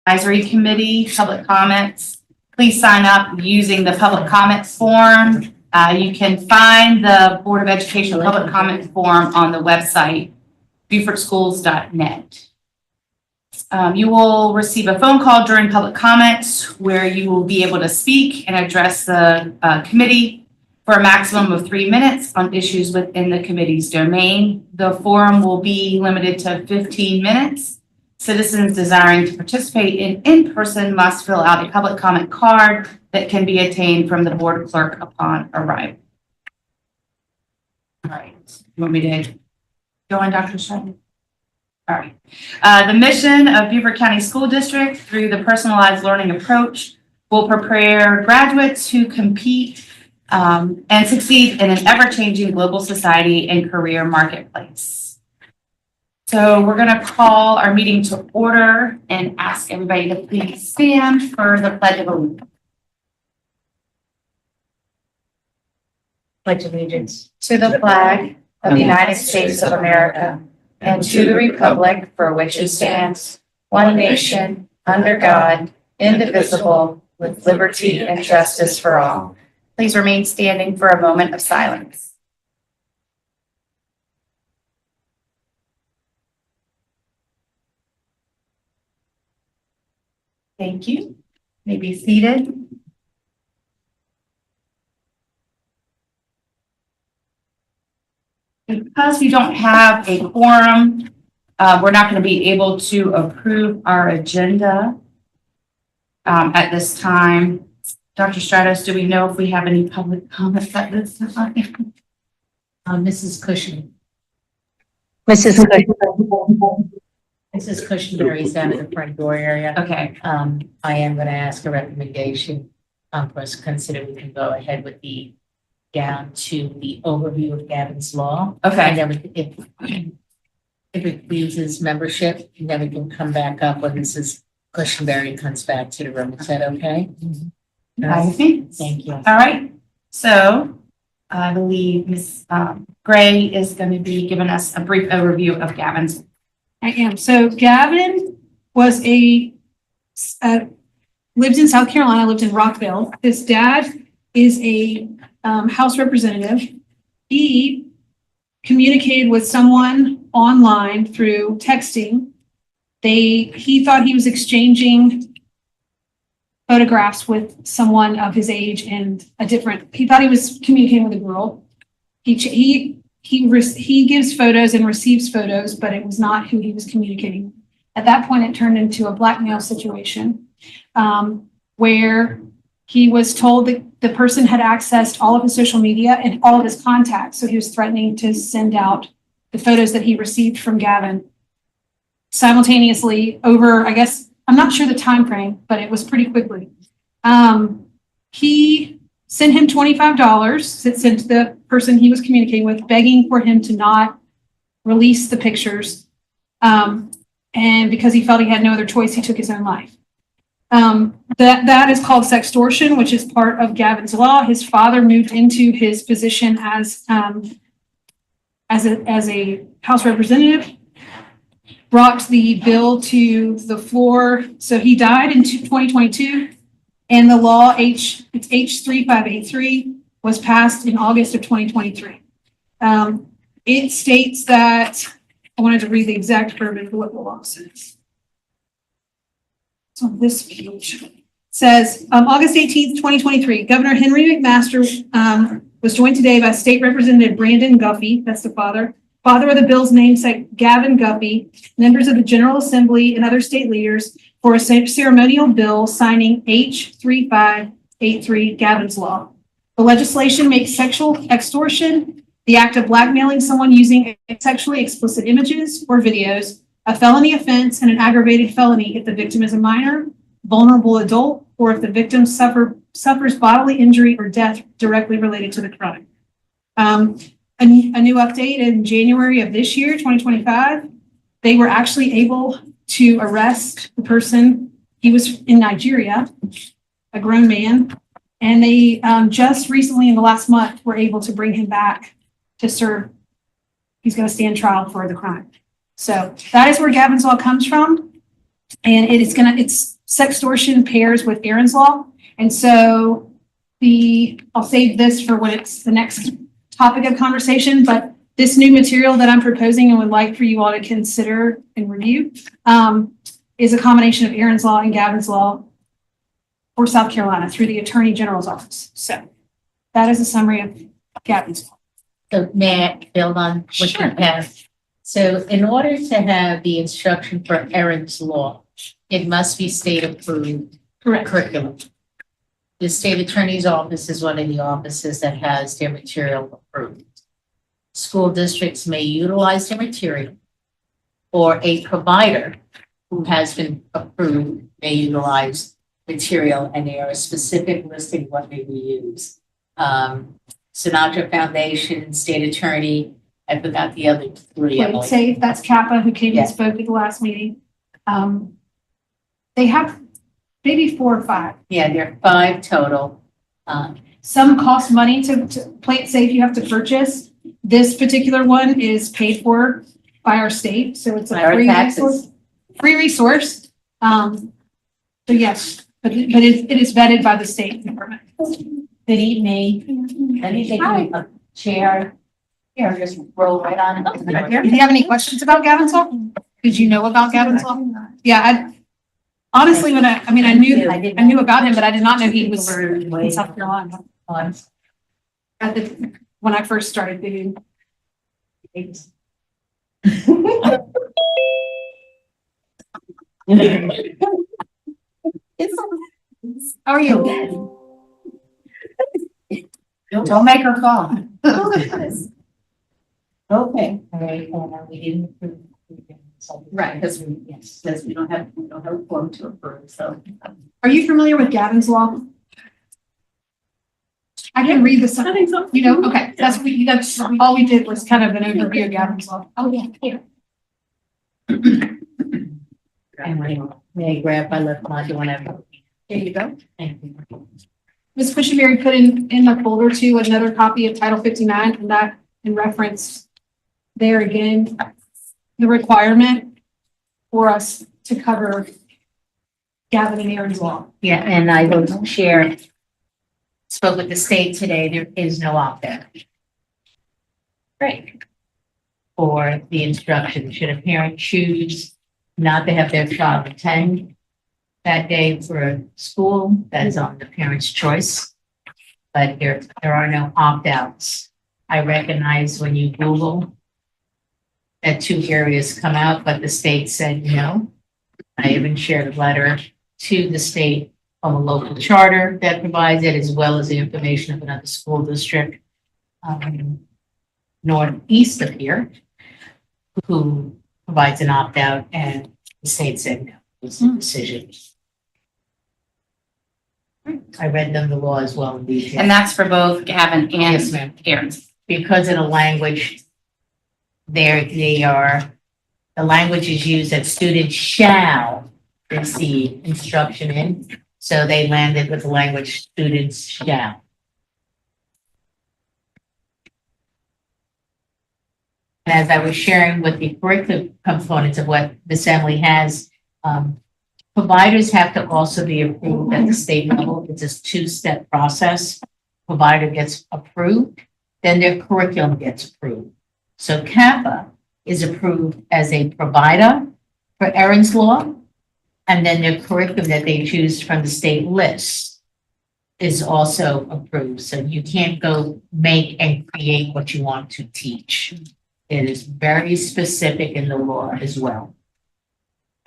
Advisory Committee, public comments. Please sign up using the public comment form. You can find the Board of Education public comment form on the website, beaufortschools.net. You will receive a phone call during public comments where you will be able to speak and address the committee for a maximum of 3 minutes on issues within the committee's domain. The forum will be limited to 15 minutes. Citizens desiring to participate in person must fill out a public comment card that can be obtained from the board clerk upon arrival. All right, you want me to go on, Dr. Shetty? All right. The mission of Beaufort County School District through the personalized learning approach will prepare graduates who compete and succeed in an ever-changing global society and career marketplace. So we're going to call our meeting to order and ask everybody to please stand for the Pledge of Allegiance. Pledge allegiance To the flag of the United States of America and to the republic for which it stands, one nation, under God, indivisible, with liberty and justice for all. Please remain standing for a moment of silence. Thank you. You may be seated. Because we don't have a quorum, we're not going to be able to approve our agenda at this time. Dr. Stratos, do we know if we have any public comments at this time? Mrs. Cushing. Mrs. Mrs. Cushionberry is down at the front door area. Okay. I am going to ask a recommendation for us to consider we can go ahead with the down to the overview of Gavin's Law. Okay. And then if it pleases membership, then we can come back up when Mrs. Cushionberry comes back to the room. Is that okay? I think. Thank you. All right. So I believe Ms. Gray is going to be giving us a brief overview of Gavin's. I am. So Gavin was lived in South Carolina, lived in Rockville. His dad is a House representative. He communicated with someone online through texting. He thought he was exchanging photographs with someone of his age and he thought he was communicating with a girl. He gives photos and receives photos, but it was not who he was communicating. At that point, it turned into a blackmail situation where he was told that the person had accessed all of his social media and all of his contacts. So he was threatening to send out the photos that he received from Gavin simultaneously over, I guess, I'm not sure the time frame, but it was pretty quickly. He sent him $25, sent the person he was communicating with, begging for him to not release the pictures. And because he felt he had no other choice, he took his own life. That is called sextortion, which is part of Gavin's Law. His father moved into his position as a House representative, brought the bill to the floor. So he died in 2022, and the law it's H3583 was passed in August of 2023. It states that, I wanted to read the exact verbiage of what the law says. So this page says, August 18th, 2023, Governor Henry McMaster was joined today by State Representative Brandon Guffey, that's the father of the bill's namesake, Gavin Guffey, members of the General Assembly and other state leaders for a ceremonial bill signing H3583 Gavin's Law. The legislation makes sexual extortion, the act of blackmailing someone using sexually explicit images or videos, a felony offense and an aggravated felony if the victim is a minor, vulnerable adult, or if the victim suffers bodily injury or death directly related to the crime. A new update in January of this year, 2025, they were actually able to arrest the person. He was in Nigeria, a grown man, and they just recently in the last month were able to bring him back to serve. He's going to stand trial for the crime. So that is where Gavin's Law comes from. And it's sextortion pairs with Aaron's Law. And so I'll save this for when it's the next topic of conversation, but this new material that I'm proposing and would like for you all to consider and review is a combination of Aaron's Law and Gavin's Law for South Carolina through the Attorney General's office. So that is a summary of Gavin's Law. So may I build on what you Sure. have? So in order to have the instruction for Aaron's Law, it must be state approved Correct. curriculum. The state attorney's office is one of the offices that has their material approved. School districts may utilize their material, or a provider who has been approved may utilize material, and they are a specific listing what they will use. Sinatra Foundation, state attorney, I forgot the other three. Play Safe, that's Kappa who came Yeah. and spoke at the last meeting. They have maybe 4 or 5. Yeah, there are 5 total. Some cost money to Play Safe you have to purchase. This particular one is paid for by our state, so it's By a our free taxes. resource. Free resource. So yes, but it is vetted by the state department. Good evening. Anything, a chair? Here, just roll right on. Do you have any questions about Gavin's Law? Did you know about Gavin's Law? Yeah, honestly, I knew about him, but I did not know he was in South Carolina when I first started digging. How are you? Don't make her fall. Okay, all right, we didn't approve. Right. Because we don't have a form to approve, so. Are you familiar with Gavin's Law? I can read this. I think so. You know, okay, that's all we did was kind of an overview of Gavin's Law. Oh, yeah, here. And may I grab my left module whenever? There you go. Thank you. Ms. Cushionberry put in the folder too another copy of Title 59, and that in reference there again, the requirement for us to cover Gavin and Aaron's Law. Yeah, and I will share, spoke with the state today, there is no opt-out. Great. For the instruction, should a parent choose not to have their child attend that day for school, that is on the parent's choice. But there are no opt-outs. I recognize when you Google that 2 areas come out, but the state said no. I even shared a letter to the state from a local charter that provides it, as well as the information of another school district northeast of here, who provides an opt-out, and the state said no. It's a decision. I read them the law as well in detail. And that's for both Gavin Yes, and ma'am. Aaron's. Because of the language, the language is used that students shall receive instruction in. So they landed with the language students shall. And as I was sharing with the curriculum components of what the assembly has, providers have to also be approved at the state level. It's a 2-step process. Provider gets approved, then their curriculum gets approved. So Kappa is approved as a provider for Aaron's Law, and then their curriculum that they choose from the state list is also approved. So you can't go make and create what you want to teach. It is very specific in the law as well.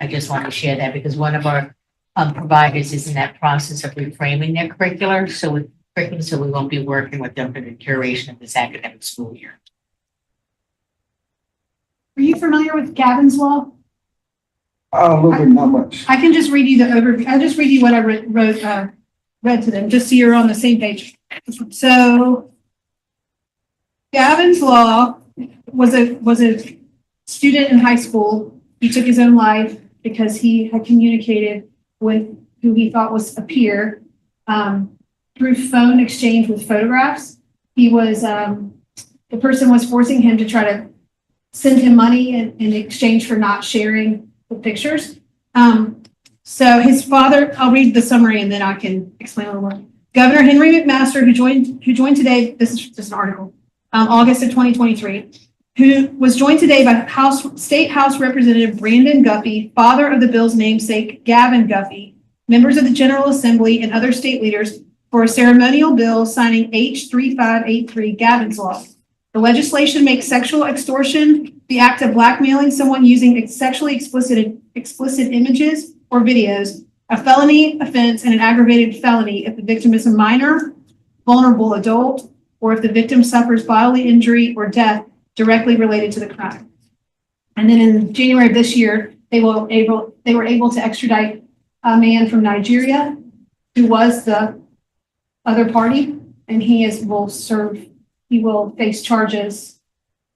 I just want to share that because one of our providers is in that process of reframing their curriculum, so we won't be working with them for the duration of this academic school year. Are you familiar with Gavin's Law? A little bit, not much. I can just read you the overview. I'll just read you what I read to them, just so you're on the same page. So Gavin's Law was a student in high school. He took his own life because he had communicated with who he thought was a peer through phone exchange with photographs. He was, the person was forcing him to try to send him money in exchange for not sharing the pictures. So his father, I'll read the summary and then I can explain a little more. Governor Henry McMaster, who joined today, this is just an article, August of 2023, who was joined today by State House Representative Brandon Guffey, father of the bill's namesake, Gavin Guffey, members of the General Assembly and other state leaders for a ceremonial bill signing H3583 Gavin's Law. The legislation makes sexual extortion the act of blackmailing someone using sexually explicit images or videos, a felony offense and an aggravated felony if the victim is a minor, vulnerable adult, or if the victim suffers bodily injury or death directly related to the crime. And then in January of this year, they were able to extradite a man from Nigeria who was the other party, and he will face charges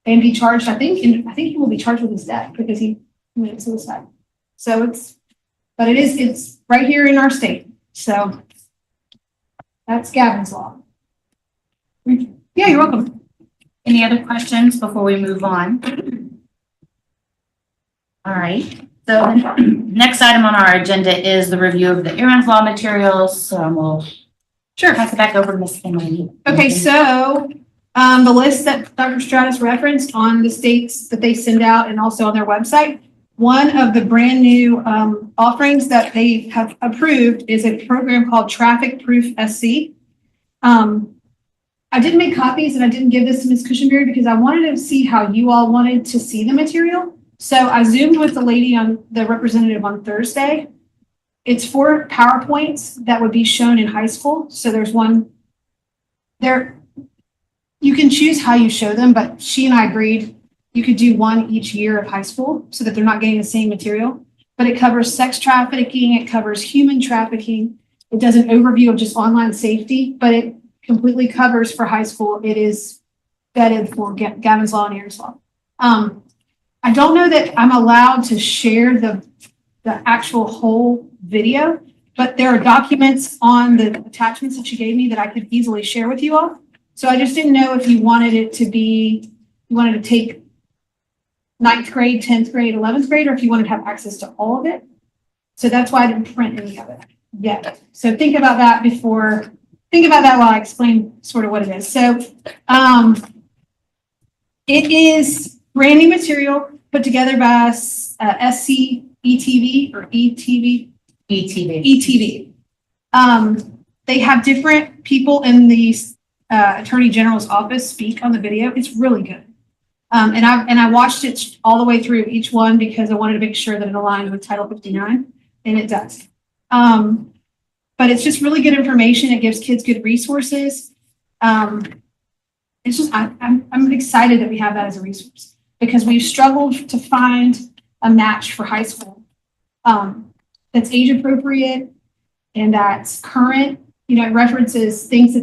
and be charged, I think he will be charged with his death because he committed suicide. So it's right here in our state. So that's Gavin's Law. Yeah, you're welcome. Any other questions before we move on? All right. So the next item on our agenda is the review of the Aaron's Law materials. So we'll pass it back over to Ms. Finley. Okay, so the list that Dr. Stratus referenced on the states that they send out and also on their website, one of the brand new offerings that they have approved is a program called Traffic Proof SC. I didn't make copies and I didn't give this to Ms. Cushenberry because I wanted to see how you all wanted to see the material. So I Zoomed with the representative on Thursday. It's 4 PowerPoints that would be shown in high school. So there's one there. You can choose how you show them, but she and I agreed you could do one each year of high school so that they're not getting the same material. But it covers sex trafficking, it covers human trafficking. It does an overview of just online safety, but it completely covers for high school. It is vetted for Gavin's Law and Aaron's Law. I don't know that I'm allowed to share the actual whole video, but there are documents on the attachments that you gave me that I could easily share with you all. So I just didn't know if you wanted you wanted to take 9th grade, 10th grade, 11th grade, or if you wanted to have access to all of it. So that's why I didn't print any of it yet. So think about that while I explain sort of what it is. So it is brand new material put together by SC ETV or ETV. They have different people in the Attorney General's office speak on the video. It's really good. And I watched it all the way through each one because I wanted to make sure that it aligned with Title 59, and it does. But it's just really good information. It gives kids good resources. It's just, I'm excited that we have that as a resource because we've struggled to find a match for high school that's age appropriate and that's current. It references things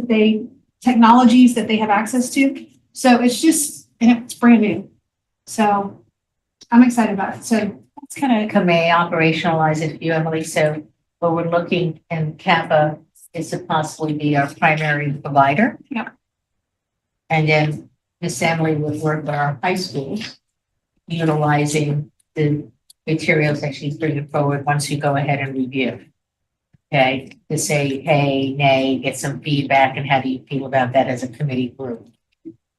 technologies that they have access to. So it's brand new. So I'm excited about it. So that's kind of. May I operationalize it for you, Emily? So what we're looking, and Kappa is to possibly be our primary provider. Yep. And then Miss Emily would work with our high schools, utilizing the materials that she's bringing forward once you go ahead and review. Okay, to say, hey, nay, get some feedback, and how do you feel about that as a committee group?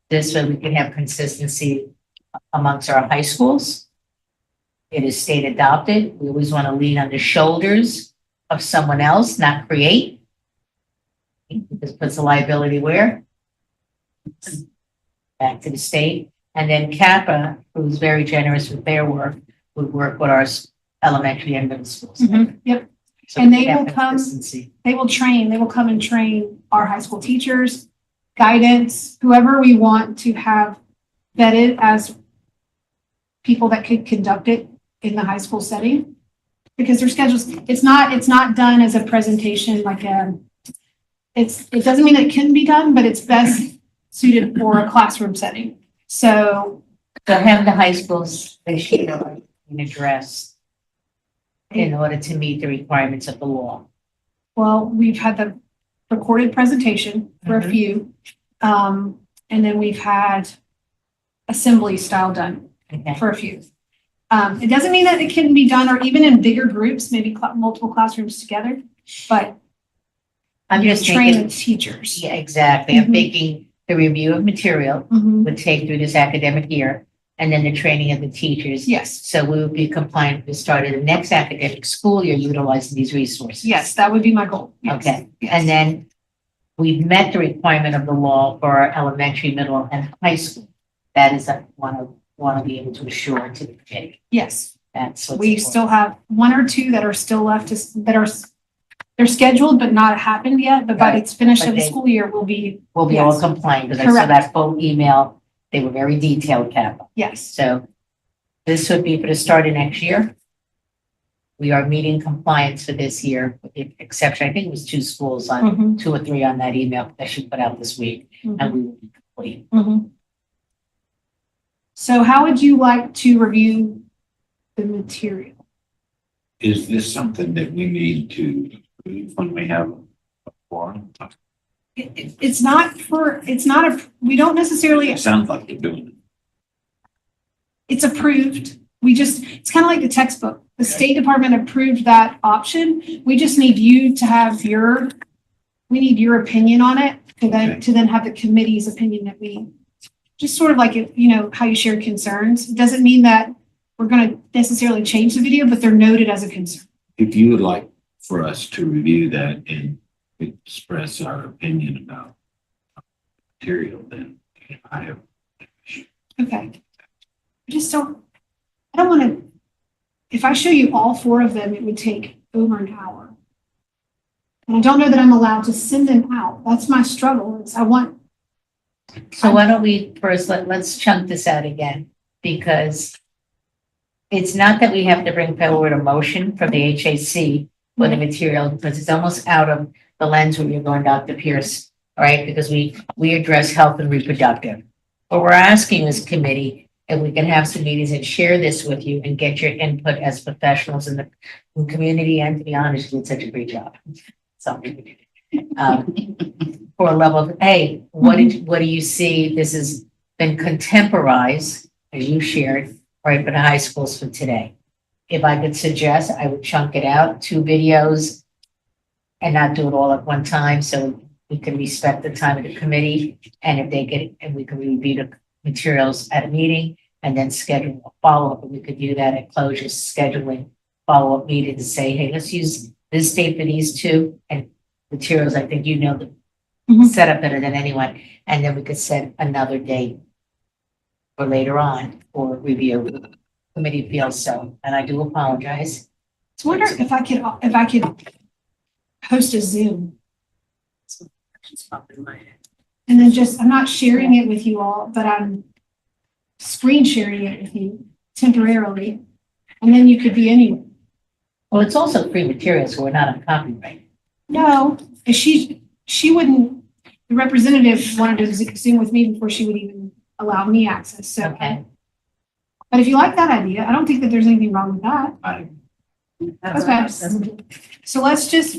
This way we can have consistency amongst our high schools. It is state adopted. We always want to lean on the shoulders of someone else, not create. This puts the liability where? Back to the state. And then Kappa, who's very generous with their work, would work with our elementary and middle schools. Mm-hmm. Yep. So And we they have will come, consistency. they will come and train our high school teachers, guidance, whoever we want to have vetted as people that could conduct it in the high school setting. Because their schedules, it's not done as a presentation it doesn't mean that it can be done, but it's best suited for a classroom setting. So have the high schools, they should address in order to meet the requirements of the law. well, we've had the recorded presentation for a Mhm. few. And then we've had assembly style done Okay. for a few. It doesn't mean that it can be done or even in bigger groups, maybe multiple classrooms together, but I'm you just train the thinking, teachers. yeah, exactly. I'm Mhm. thinking the review of material Mhm. would take through this academic year, and then the training of the teachers. Yes, So we would be compliant with the start of the next academic school year utilizing these resources. yes, that would be my goal. Yes. Okay, Yes. and then we've met the requirement of the law for our elementary, middle, and high school. That is want to be able to assure to the committee. Yes, That's what's we important. still have one or two that are still left they're scheduled but not happened yet, but by Right. the finish But of the they- school year will be, We'll be all Yes. compliant, because I saw Correct. that full email. They were very detailed, Kappa. yes. So this would be for the start of next year. We are meeting compliance for this year, with the exception, I think it was 2 schools on, Mhm. 2 or 3 on that email that she put out this week, Mhm. and we will be complete. Mhm. So how would you like to review the material? Is this something that we need to approve when we have a forum? It's not we don't necessarily, It sounds like we're doing it. it's approved. It's kind of like the textbook. The State Department approved that option. We just need you to have we need your opinion on it Okay. to then have the committee's opinion that just sort of like, how you share concerns. It doesn't mean that we're going to necessarily change the video, but they're noted as a concern. If you would like for us to review that and express our opinion about material, then I have. Okay. I don't want to, if I show you all 4 of them, it would take over an hour. And I don't know that I'm allowed to send them out. That's my struggle. So why don't we first, let's chunk this out again, because it's not that we have to bring forward a motion from the HAC for the material, because it's almost out of the lens where you're going, Dr. Pierce, all right? Because we address health and reproductive. But we're asking this committee if we can have some meetings and share this with you and get your input as professionals in the community, and to be honest, you did such a great job. So, for a level of, hey, what do you see? This has been contemporized, as you shared, right, for the high schools for today. If I could suggest, I would chunk it out, 2 videos, and not do it all at one time, so we can respect the time of the committee. And if they get, and we can review the materials at a meeting and then schedule a follow-up, and we could do that at closure, scheduling follow-up meeting to say, hey, let's use this date for these 2 and materials. I think you know the Mhm. setup better than anyone. And then we could set another date for later on for review. Committee feels so, and I do apologize. I wonder if I could host a Zoom and then I'm not sharing it with you all, but I'm screen sharing it with you temporarily. And then you could be anywhere. Well, it's also free material, so we're not on copyright. No, she wouldn't, the representative wanted to Zoom with me before she would even allow me access. So, Okay. but if you like that idea, I don't think that there's anything wrong with that. Okay. So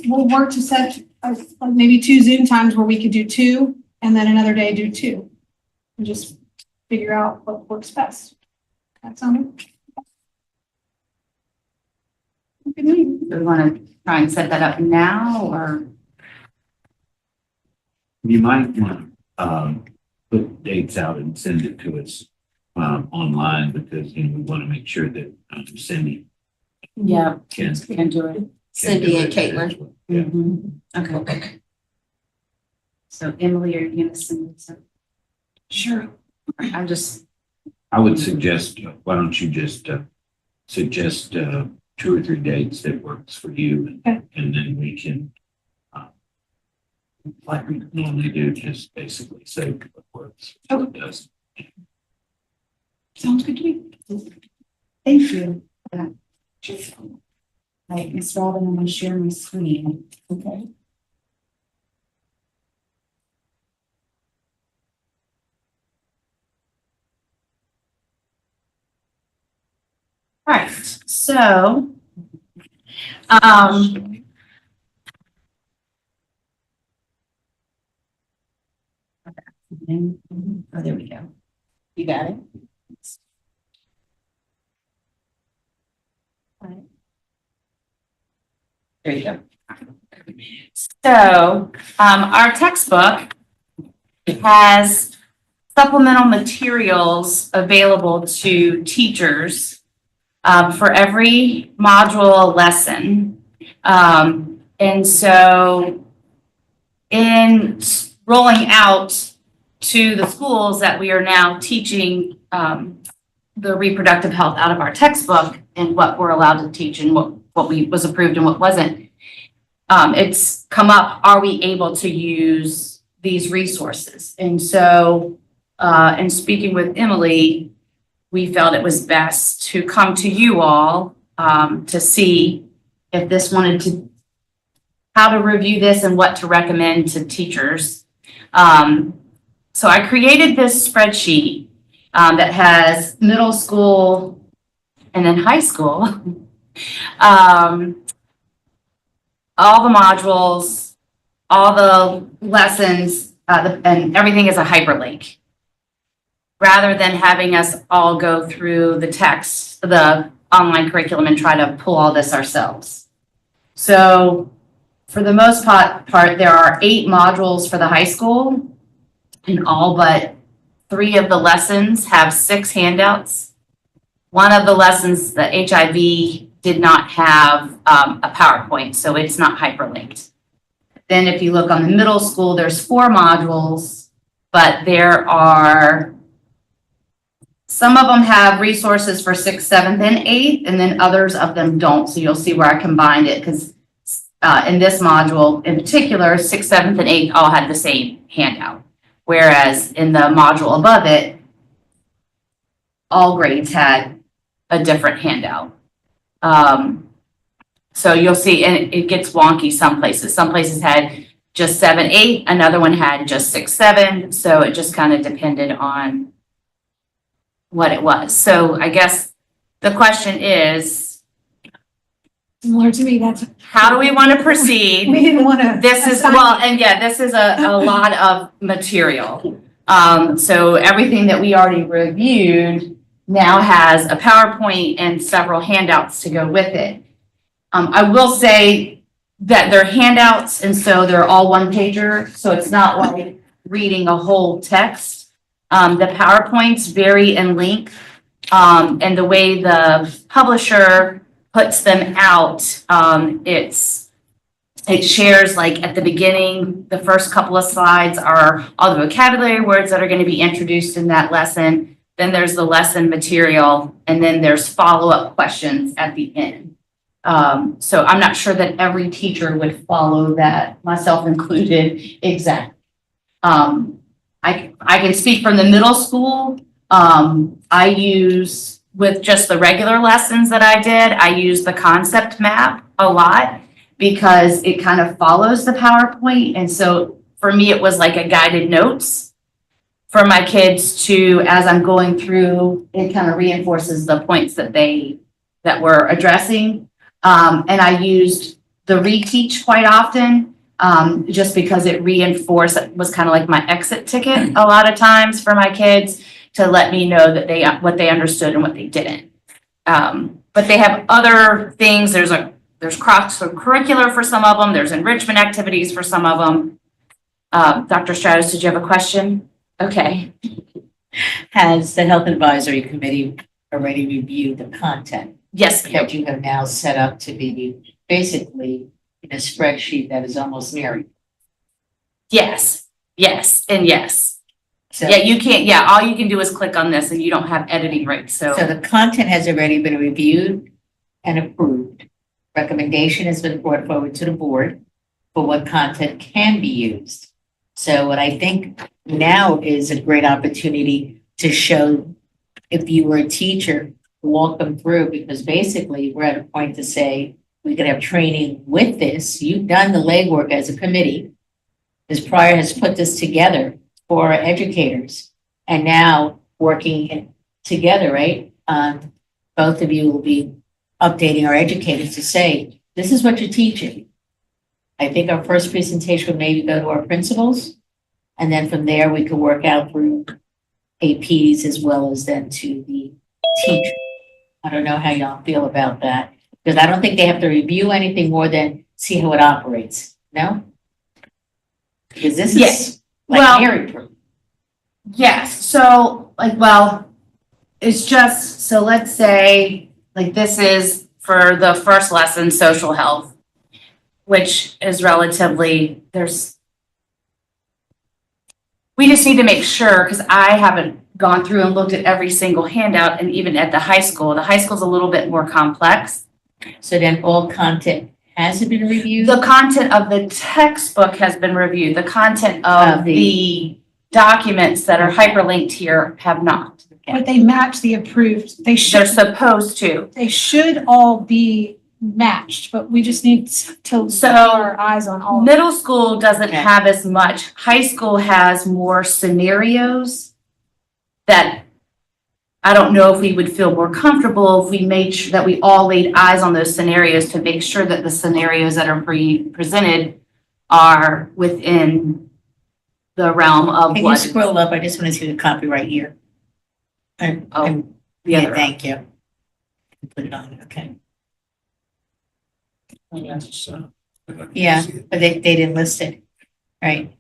we'll work to set like maybe 2 Zoom times where we could do 2 and then another day do 2. And just figure out what works best. That sound good? Do we want to try and set that up now, or? You might want to put dates out and send it to us online, because we want to make sure that Cindy Yeah, can. can do it. Cindy do and it Caitlin. as well. Yeah. Mhm. Okay. So Emily, are you gonna send this? Sure. I'm just, I would suggest, why don't you just suggest 2 or 3 dates that works for you, Okay. and then we can, like we normally do, just basically say what works, what doesn't. Sounds good to me. thank you. for that. Right, Ms. Robin, I'm gonna share my screen. Okay. All right, so, oh, there we go. You got it? There you go. So, our textbook has supplemental materials available to teachers for every module lesson. And so in rolling out to the schools that we are now teaching the reproductive health out of our textbook and what we're allowed to teach and what was approved and what wasn't, it's come up, are we able to use these resources? And so in speaking with Emily, we felt it was best to come to you all to see if this wanted to, how to review this and what to recommend to teachers. So I created this spreadsheet that has middle school and then high school, all the modules, all the lessons, and everything is a hyperlink. Rather than having us all go through the text, the online curriculum and try to pull all this ourselves. So for the most part, there are 8 modules for the high school, and all but 3 of the lessons have 6 handouts. One of the lessons, the HIV, did not have a PowerPoint, so it's not hyperlinked. Then if you look on the middle school, there's 4 modules, but there are, some of them have resources for 6th, 7th, and 8th, and then others of them don't. So you'll see where I combined it, because in this module in particular, 6th, 7th, and 8th all had the same handout. Whereas in the module above it, all grades had a different handout. So you'll see, and it gets wonky some places. Some places had just 7, 8, another one had just 6, 7. So it just kind of depended on what it was. So I guess the question is, Similar to me, that's, how do we want to proceed? we didn't want to. This is, well, and yeah, this is a lot of material. So everything that we already reviewed now has a PowerPoint and several handouts to go with it. I will say that they're handouts, and so they're all one pager, so it's not like reading a whole text. The PowerPoints vary in length, and the way the publisher puts them out, it shares, like at the beginning, the first couple of slides are all the vocabulary words that are going to be introduced in that lesson. Then there's the lesson material, and then there's follow-up questions at the end. So I'm not sure that every teacher would follow that, myself included, exactly. I can speak from the middle school. I use, with just the regular lessons that I did, I use the concept map a lot because it kind of follows the PowerPoint. And so for me, it was like a guided notes for my kids to, as I'm going through, it kind of reinforces the points that we're addressing. And I used the reteach quite often, just because it reinforced, it was kind of like my exit ticket a lot of times for my kids to let me know that what they understood and what they didn't. But they have other things. There's cross-curricular for some of them. There's enrichment activities for some of them. Dr. Stratus, did you have a question? Okay. Has the Health Advisory Committee already reviewed the content Yes, that you have now set up to be basically in a spreadsheet that is almost mirrored? yes, and yes. So, Yeah, you can't, all you can do is click on this and you don't have editing rights, so the content has already been reviewed and approved. Recommendation has been brought forward to the board for what content can be used. So what I think now is a great opportunity to show, if you were a teacher, walk them through, because basically we're at a point to say we could have training with this. You've done the legwork as a committee. Ms. Pryor has put this together for our educators, and now working together, right? Both of you will be updating our educators to say, this is what you're teaching. I think our first presentation would maybe go to our principals, and then from there we could work out through APs as well as then to the teacher. I don't know how y'all feel about that, because I don't think they have to review anything more than see how it operates, no? Because this Yes. is like Well- Mary proof. Yes, so like, well, it's just, so let's say, like this is for the first lesson, social health, which is relatively, we just need to make sure, because I haven't gone through and looked at every single handout, and even at the high school's a little bit more complex. So then all content has been reviewed? The content of the textbook has been reviewed, the content of Of the documents that are hyperlinked here have not. But they match the approved. They're supposed to. They should all be matched, but we just need to So- keep our eyes on all. Middle school doesn't Okay. have as much. High school has more scenarios that I don't know if we would feel more comfortable if we made sure that we all laid eyes on those scenarios to make sure that the scenarios that are presented are within the realm of Can you what. scroll up? I just want to see the copy right here. Oh, the Yeah, other. thank you. Put it on, okay. Yeah, but they didn't list it, right?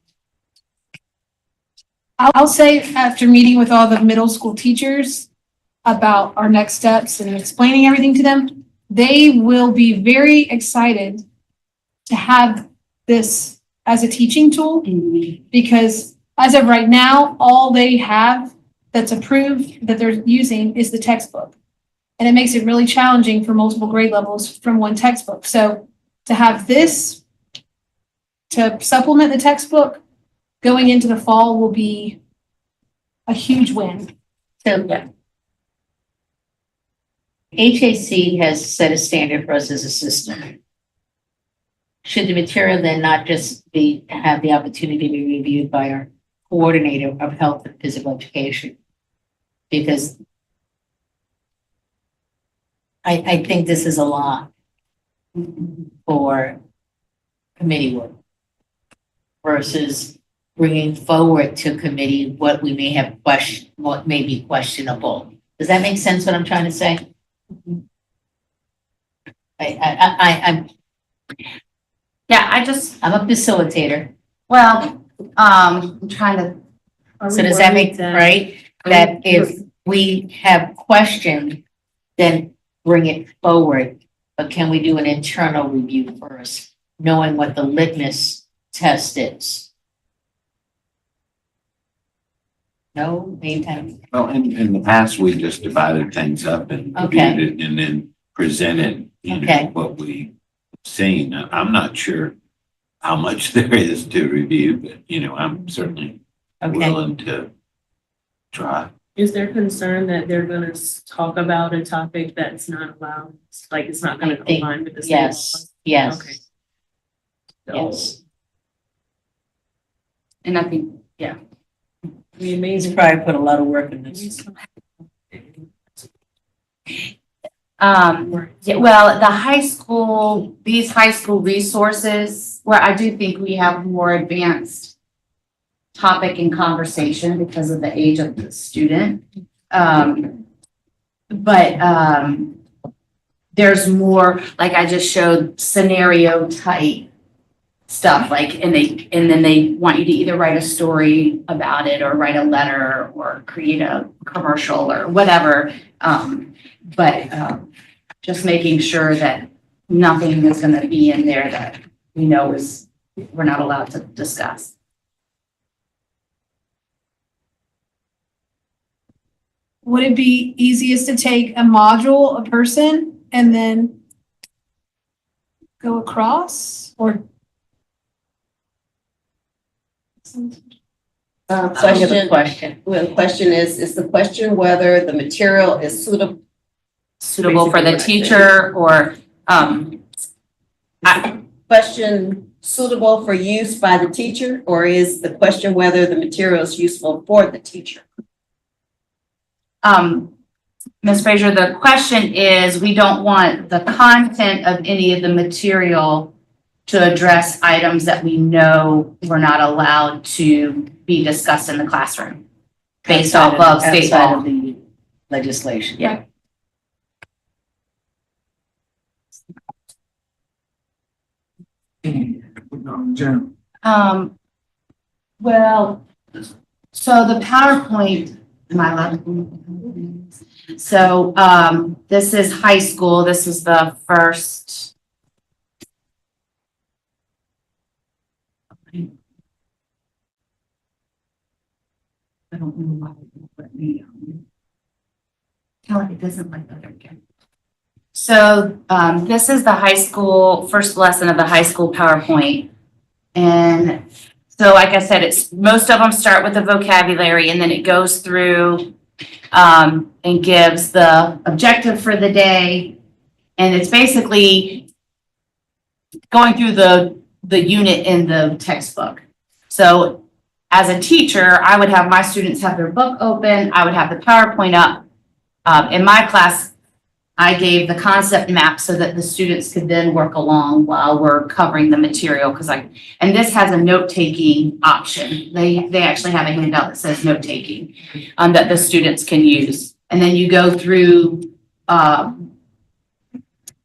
I'll say after meeting with all the middle school teachers about our next steps and explaining everything to them, they will be very excited to have this as a teaching tool, because as of right now, all they have that's approved that they're using is the textbook. And it makes it really challenging for multiple grade levels from one textbook. So to have this to supplement the textbook going into the fall will be a huge win. So, yeah. HAC has set a standard for us as a system. Should the material then not just have the opportunity to be reviewed by our coordinator of health and physical education? Because I think this is a lot for committee work versus bringing forward to committee what we may have what may be questionable. Does that make sense what I'm trying to say? I'm a facilitator. Well, I'm trying to. So does that make, right? That if we have questioned, then bring it forward. But can we do an internal review first, knowing what the litmus test is? No, anytime. Well, in the past, we just divided things up and Okay. reviewed it and then presented, Okay. what we seen. I'm not sure how much there is to review, but, I'm certainly Okay, willing to try. Is there concern that they're gonna talk about a topic that's not allowed? Like it's not gonna I think- align with the state yes, laws? yes, Okay. yes. And I think, It'd be He's amazing. probably put a lot of work in this. yeah, well, these high school resources, where I do think we have more advanced topic and conversation because of the age of the student. But there's more, like I just showed, scenario type stuff, like, and then they want you to either write a story about it or write a letter or create a commercial or whatever. But just making sure that nothing is gonna be in there that we know we're not allowed to discuss. Would it be easiest to take a module, a person, and then go across or? So I have a question. Well, the question is the question whether the material is Suitable for the Basically what I teacher or, question suitable for use by the teacher, or is the question whether the material is useful for the teacher? Ms. Frazier, the question is, we don't want the content of any of the material to address items that we know we're not allowed to be discussed in the classroom based off of state Outside law. of the legislation. Yeah. No, general. Well, so the PowerPoint, am I allowed to? So, this is high school. This is the first. I don't know why it won't let me. Tell it doesn't like that again. So, this is the high school, first lesson of the high school PowerPoint. And so, like I said, it's, most of them start with the vocabulary and then it goes through, and gives the objective for the day. And it's basically going through the unit in the textbook. So as a teacher, I would have my students have their book open. I would have the PowerPoint up. In my class, I gave the concept map so that the students could then work along while we're covering the material. And this has a note-taking option. They actually have a handout that says note-taking, that the students can use. And then you go through,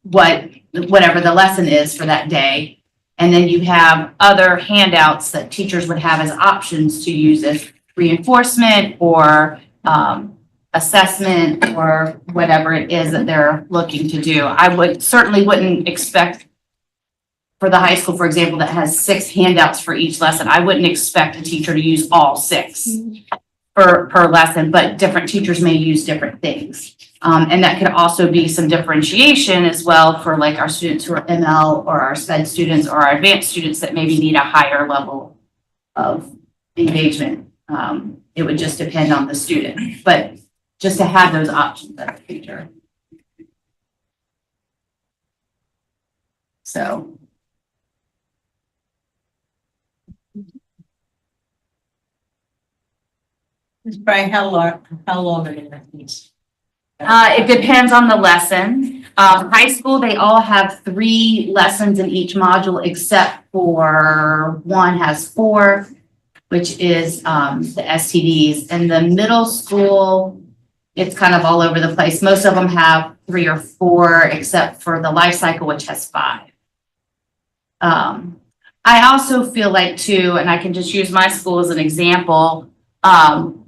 whatever the lesson is for that day. And then you have other handouts that teachers would have as options to use as reinforcement or, assessment or whatever it is that they're looking to do. I wouldn't expect for the high school, for example, that has 6 handouts for each lesson. I wouldn't expect a teacher to use all 6 per lesson, but different teachers may use different things. And that could also be some differentiation as well for like our students who are ML or our SPED students or our advanced students that maybe need a higher level of engagement. It would just depend on the student, but just to have those options as a teacher. So. Ms. Brian, how long are these? It depends on the lesson. High school, they all have 3 lessons in each module, except for one has 4, which is the STDs. And the middle school, it's kind of all over the place. Most of them have 3 or 4, except for the life cycle, which has 5. I also feel like too, and I can just use my school as an example,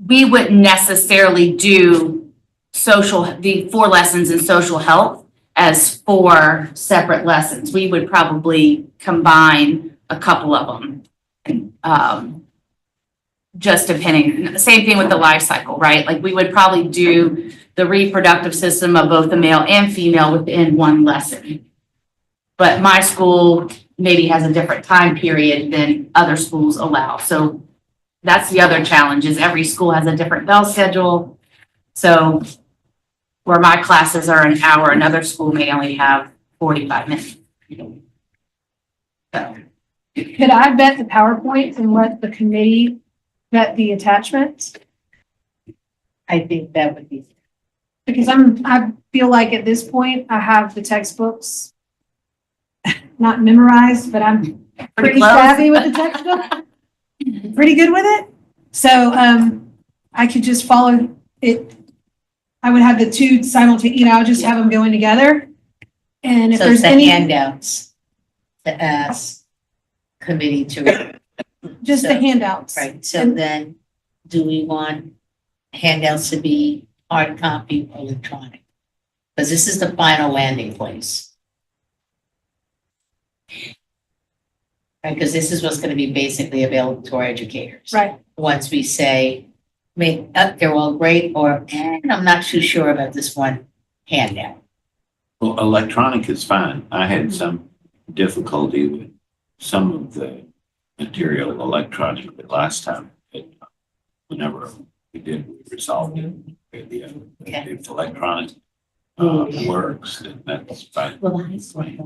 we wouldn't necessarily do the 4 lessons in social health as 4 separate lessons. We would probably combine a couple of them. Just depending, same thing with the life cycle, right? Like we would probably do the reproductive system of both the male and female within one lesson. But my school maybe has a different time period than other schools allow. So that's the other challenge is every school has a different bell schedule. So where my classes are an hour, another school may only have 45 minutes. So. Could I vet the PowerPoint and let the committee vet the attachments? I think that would be. Because I feel like at this point, I have the textbooks not memorized, but I'm pretty close. savvy with the textbook. Pretty good with it. So, I could just follow it. I would have the 2 simultaneously, I'll just have them going together. And if So there's it's the any, handouts to ask committee to. just the so- handouts. Right, so then do we want handouts to be hard copy or electronic? Because this is the final landing place. Right, because this is what's going to be basically available to our educators. Right. Once we say, they're all great, or I'm not too sure about this one handout. Well, electronic is fine. I had some difficulty with some of the material electronic the last time. But whenever we resolved it. If electronic works, then that's fine. Well, I see.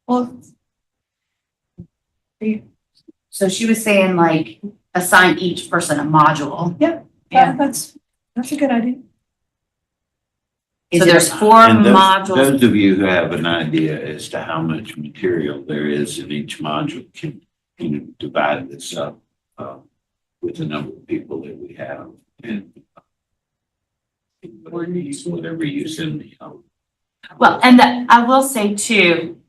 Well, So she was saying like assign each person a module. yeah, Yeah. that's a good idea. Is So it- there's 4 And modules. those of you who have an idea as to how much material there is in each module can divide this up with the number of people that we have and whatever you send me. Well, and I will say too,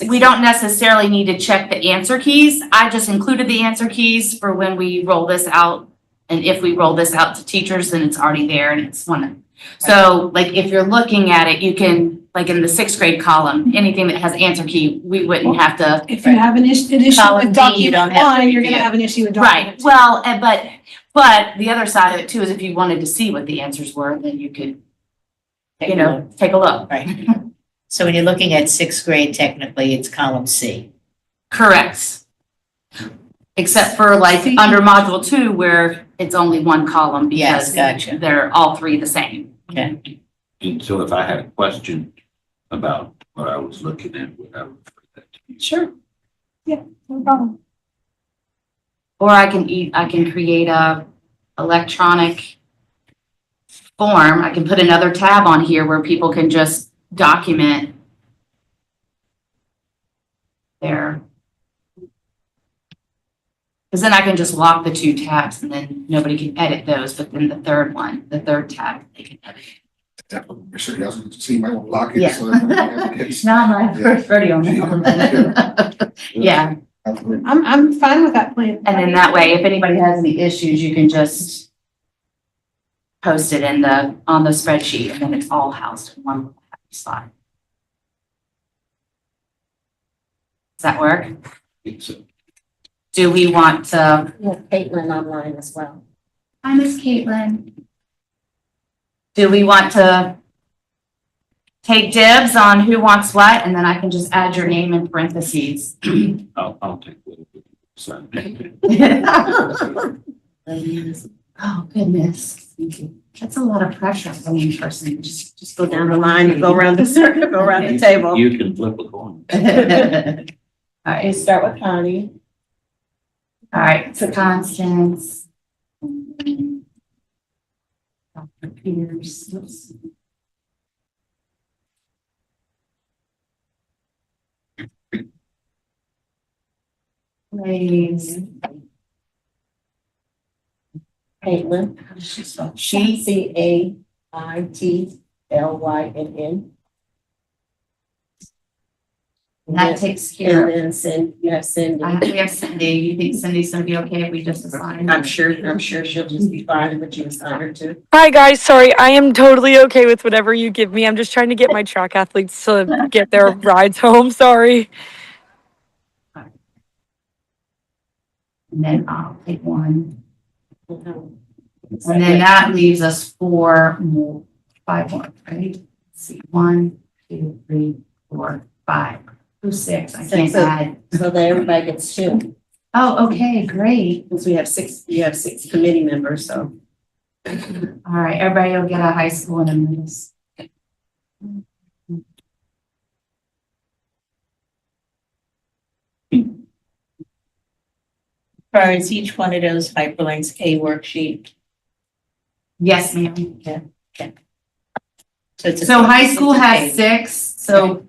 we don't necessarily need to check the answer keys. I just included the answer keys for when we roll this out. And if we roll this out to teachers, then it's already there and it's one. So like if you're looking at it, you can, like in the 6th grade column, anything that has answer key, we wouldn't have to. If you have an issue Column with D, you don't document have to one, you're review gonna it. have an issue with Right, document two. well, but the other side of it too is if you wanted to see what the answers were, then you could, you know, take a look. Right. So when you're looking at 6th grade, technically it's column C. Correct. Except for like See? under module 2 where it's only one column Yes, because gotcha. they're all 3 the same. Okay. And so if I had a question about what I was looking at, would I refer that to you? Sure. Yeah, no problem. Or I can create a electronic form. I can put another tab on here where people can just document their. Because then I can just lock the 2 tabs and then nobody can edit those, but then the third tab, they can edit. Make sure you guys can see my lock it. Yeah. So that It's not my first rodeo now. Yeah, I'm fine with that plan. and then that way, if anybody has any issues, you can just post it on the spreadsheet and then it's all housed in one slide. Does that work? So Do we want to? We have Caitlin online as well. Hi, Miss Caitlin. Do we want to take dibs on who wants what, and then I can just add your name in parentheses? I'll take whatever. So. Oh, goodness. That's a lot of pressure for one person. Just Go down the line and go around the circle, go around the table. You can flip a coin. All You right, start with Connie. all right, so Constance. Dr. Pierce. Oops. Please. Caitlin. How does she spell? She, CAITLYNN. that takes care And of. then you have Cindy. We have Cindy. You think Cindy's gonna be okay if we just assign? I'm sure she'll just be fine with you assign her to. Hi guys, sorry, I am totally okay with whatever you give me. I'm just trying to get my track athletes to get their rides home. Sorry. And then I'll take one. And then that leaves us 5 more, right? Let's see, 1, 2, 3, 4, 5. Who's 6? I can't So- add. So that everybody gets 2, Oh, okay, great. because you have 6 committee members, so. All right, everybody will get a high school and a middle. As far as each one of those hyperlinks, a worksheet. Yes, ma'am. So it's a. So high school it's a has page. 6, so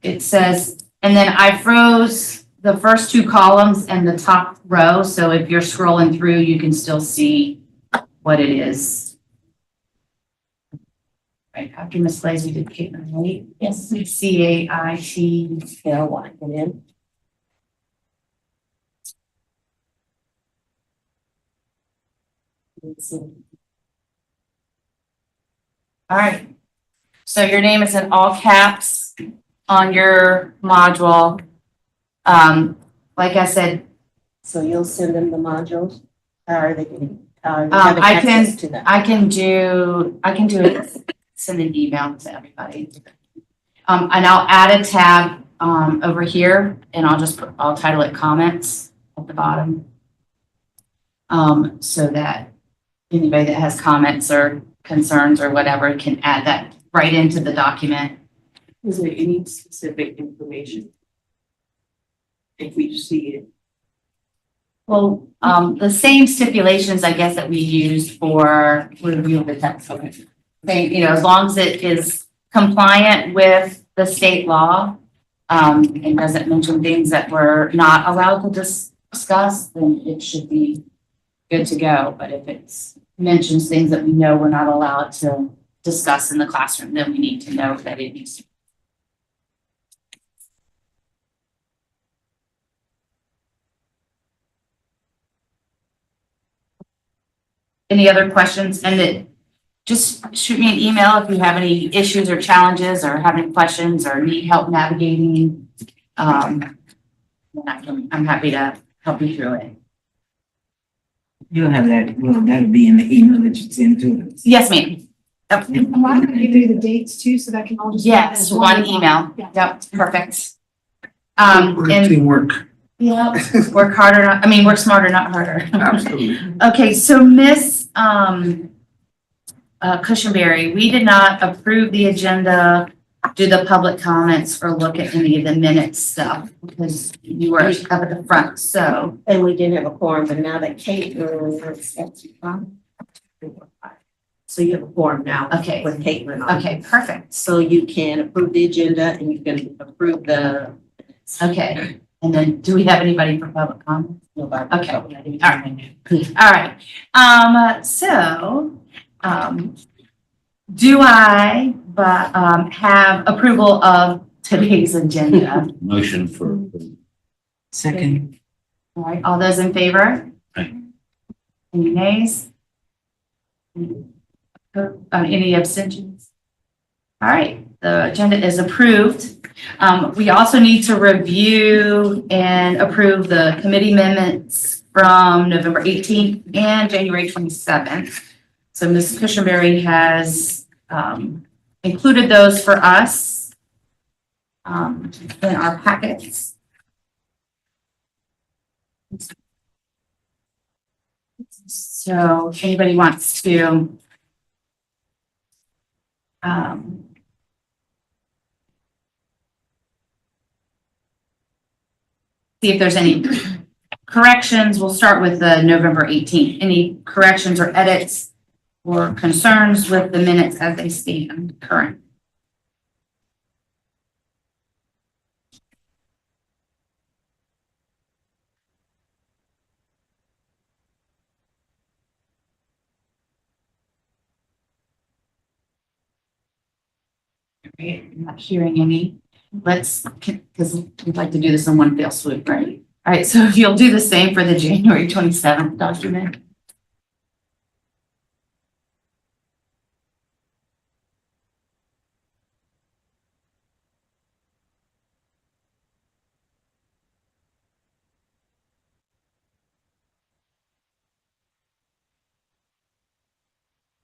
it says, and then I froze the first 2 columns and the top row, so if you're scrolling through, you can still see what it is. Right, after Miss Blaze, we did Caitlin, right? Yes. CAITLYNN. All right. So your name is in all caps on your module. Like I said, So you'll send them the modules? How are they getting? I can do it, send an email to everybody. And I'll add a tab, over here and I'll title it comments at the bottom. So that anybody that has comments or concerns or whatever can add that right into the document. Is there any specific information? If we see it. Well, the same stipulations, I guess, that we used for review of the text. They, as long as it is compliant with the state law, and doesn't mention things that we're not allowed to discuss, then it should be good to go. But if it's mentions things that we know we're not allowed to discuss in the classroom, then we need to know that it needs to. any other questions, and that just shoot me an email if you have any issues or challenges or have any questions or need help navigating. Then I'm happy to help you through it. You'll have that, well, that'll be in the email that you send to us. Yes, ma'am. Yep. I'm going to give you the dates too, so that can all just. Yes, one email. Yeah. Yep, perfect. We're And teamwork. yeah, work harder, work smarter, not harder. Absolutely. Okay, so Miss Cushenberry, we did not approve the agenda, do the public comments, or look at any of the minutes stuff because you were up at the front, so. And we didn't have a quorum, but now that Caitlin is, that's fine. So you have a quorum now. Okay. With Caitlin on. Okay, perfect. So you can approve the agenda and you can approve the. Okay, and then do we have anybody for public comment? Nobody. Okay, all right. Do I have approval of today's agenda? Motion for, Second. All right, all those in favor? Aye. Any nays? Any abstentions? All right, the agenda is approved. We also need to review and approve the committee amendments from November 18th and January 27th. So Ms. Cushenberry has included those for us in our packets. So if anybody wants to see if there's any corrections, we'll start with the November 18th. Any corrections or edits or concerns with the minutes as they stand current? Okay, I'm not hearing any. Let's, because we'd like to do this in one fell swoop, right? All right, so if you'll do the same for the January 27th document.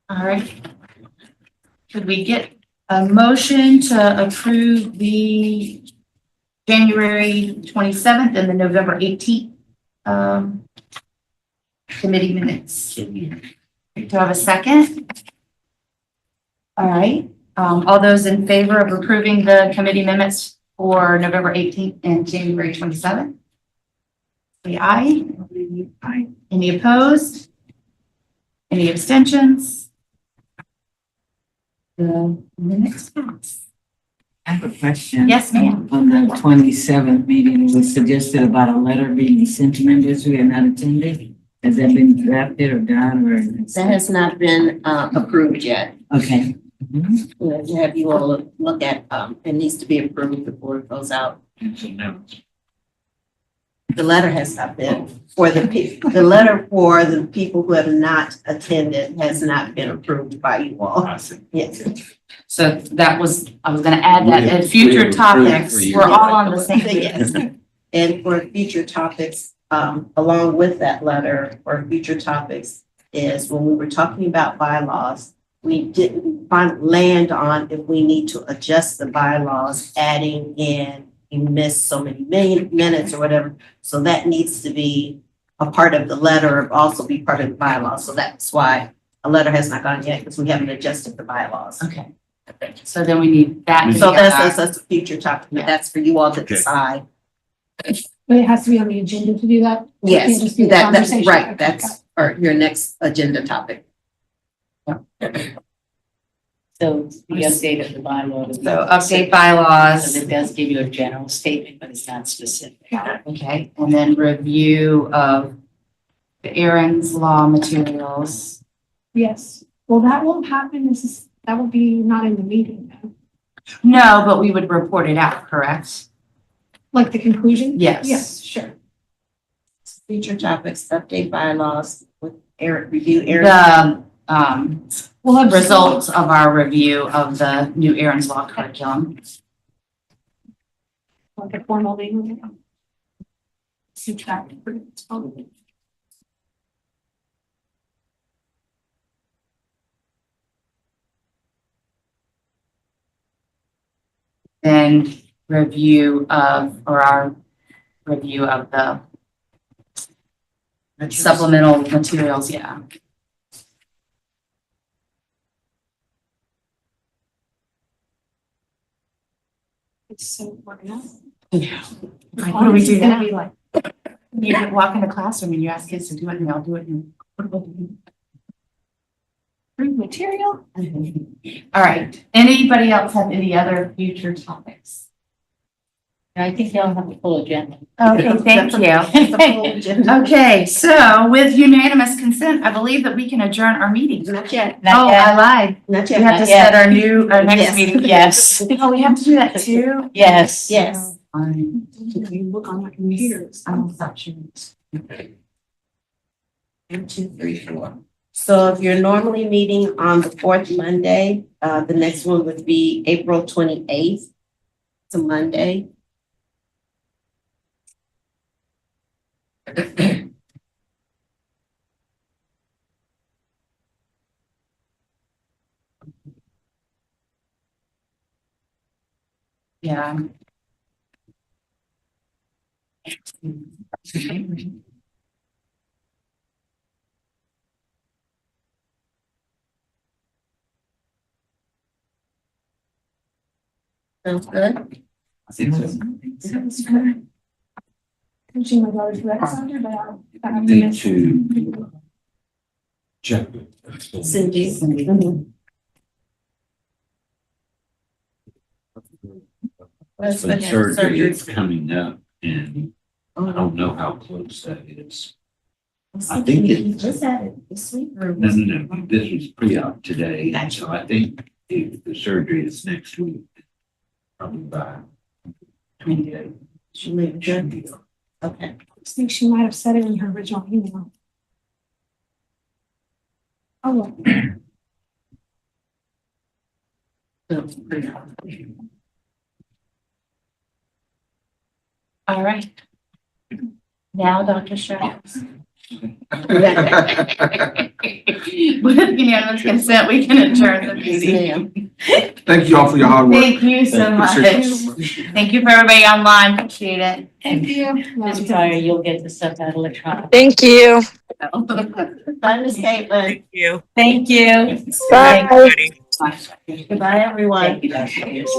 All right. Could we get a motion to approve the January 27th and the November 18th committee minutes? Do I have a second? All right. All those in favor of approving the committee minutes for November 18th and January 27th? Say aye. Aye. Any opposed? Any abstentions? The minutes pass. I have a question. Yes, ma'am. On the 27th meeting, it was suggested about a letter being sent to members who had not attended. Has that been drafted or done or? That has not been approved yet. Okay. Mhm. We'll have you all look at, it needs to be approved before it goes out. The letter has not been, the letter for the people who have not attended has not been approved by you all. Yes. So that was, I was gonna add that in future topics, we're all on the same Yes. page. And for future topics, along with that letter, for future topics is when we were talking about bylaws, we didn't land on if we need to adjust the bylaws, adding in, you missed so many minutes or whatever. So that needs to be a part of the letter, or also be part of the bylaws. So that's why a letter has not gone yet, because we haven't adjusted the bylaws. Okay. So then we need that. So that's a future topic, but that's for you all to Okay. decide. But it has to be on the agenda to do that? It can't Yes, just be a that's conversation. right. Okay, That's or your next agenda topic. So the update of the bylaw. So update bylaws, So it does give you a general statement, but it's not specific. got it. okay, and then review of the Aaron's Law materials. Yes. Well, that won't happen. That will be not in the meeting, though. No, but we would report it out, correct? Like the conclusion? Yes. Yes, sure. Future topics, update bylaws with review Aaron? The, We'll have results of our review of the new Aaron's Law curriculum. like a formal meeting. Subtract. Then review of, or our review of the supplemental materials, yeah. It's so organized. Yeah. Like, what do we do It's gonna now? be like, You can walk in the classroom and you ask kids to do it and they'll do it. And free material. all right. Anybody else have any other future topics? I think y'all have a full agenda. Okay, thank you. Okay, so with unanimous consent, I believe that we can adjourn our meeting. Not yet, Oh, I lied. not We yet. have to Not yet. set our next Yes. meeting. Yes. Oh, we have to do that too? Yes. Yes. Fine. You look on my computer. I'm not sure. 1, 2, 3, 4. So if you're normally meeting on the fourth Monday, the next one would be April 28th. It's a Monday. Yeah. Sounds good? I think so. Teaching my daughter's red Sunday, but I have to Need miss. to check. Cindy. But surgery is coming up and I don't know how close that is. I think it- Just had it this week. or No, was it- no, no, this was pre-op today, and so I think if the surgery is next week, probably by 28. She made it good. Okay. I think she might have said it in her original email. Oh, well. All right. Now, Dr. Strauss. With unanimous consent, we can adjourn the meeting. Thank you all for your hard work. Thank you so much. Thank you for everybody online. Appreciate it. Thank you. Ms. Pryor, you'll get the stuff out electronically. Thank you. Bye, Ms. Caitlin. Thank you. Bye. Goodbye, everyone. Thank you, Dr. Pierce.